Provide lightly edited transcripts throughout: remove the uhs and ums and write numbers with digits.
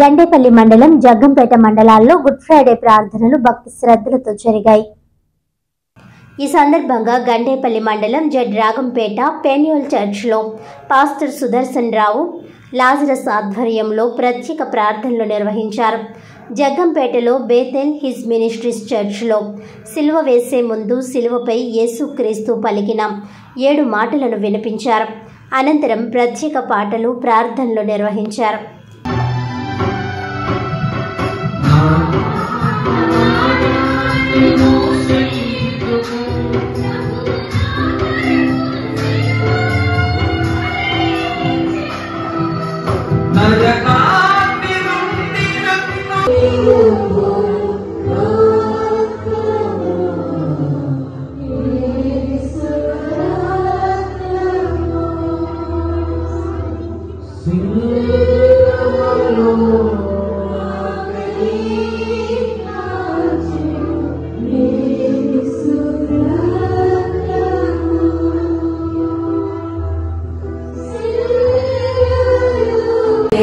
గండేపల్లి మండలం జగ్గంపేట మండలాల్లో good Friday ప్రార్థనలు భక్తి శ్రద్ధలతో జరిగాయి. ఈ సందర్భంగా గండేపల్లి మండలం జడ్ రాగంపేట పెన్యూల్ చర్చ్లో పాస్టర్ సుదర్శన్ రావు లాజరస్ ఆధ్వర్యంలో ప్రత్యేక ప్రార్థనలు నిర్వహించారు. జగ్గంపేటలో బేతెల్ హిజ్ మినిస్ట్రీస్ చర్చ్లో సిలువ వేసే ముందు సిలువపై యేసుక్రీస్తు పలికిన 7 మాటలను వినిపించారు. అనంతరం ప్రత్యేక పాటలు ప్రార్థనలు నిర్వహించారు.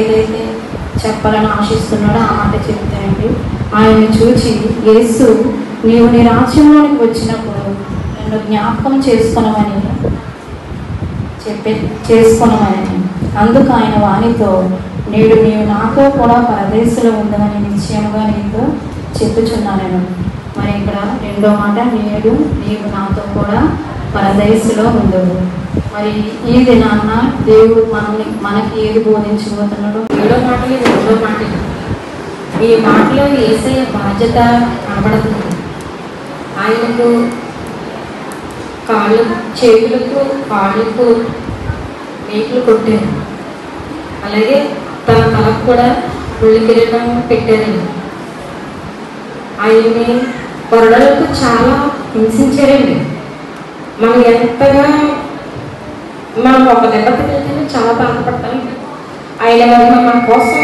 ఏదైతే చెప్పాలని ఆశిస్తున్నాడో ఆ మాట చెప్తాయండి. ఆయన చూచి యేసు నీవు నీ రాజ్యంలోనికి వచ్చినప్పుడు నన్ను జ్ఞాపకం చేసుకొనమని అందుకు ఆయన వానితో నేడు నీవు నాతో కూడా పరదేశంలో ఉందని నిశ్చయముగా నీతో చెప్పుచున్నాను. మరి ఇక్కడ రెండో మాట నేడు నీవు నాతో కూడా పరదేశంలో ఉండవు. మరి ఈ దినాన్న దేవుడు మనకి ఏది బోధించబోతున్నాడో 7వ మాటలు 2వ మాటలు ఈ మాటలో యేసయ్య బాధ్యత కనబడుతుంది. ఆయనకు చేతులకు కాళ్ళకు మేకులు కొట్టారు. అలాగే తన తలకు కూడా ముళ్ళు కిరీటం పెట్టారండి. ఆయన్ని కొరడలకు చాలా హింసించారండి. మనం ఎంతగా మనం ఒక దెబ్బకి వెళ్తే చాలా బాధపడతాం. ఆయన మన కోసం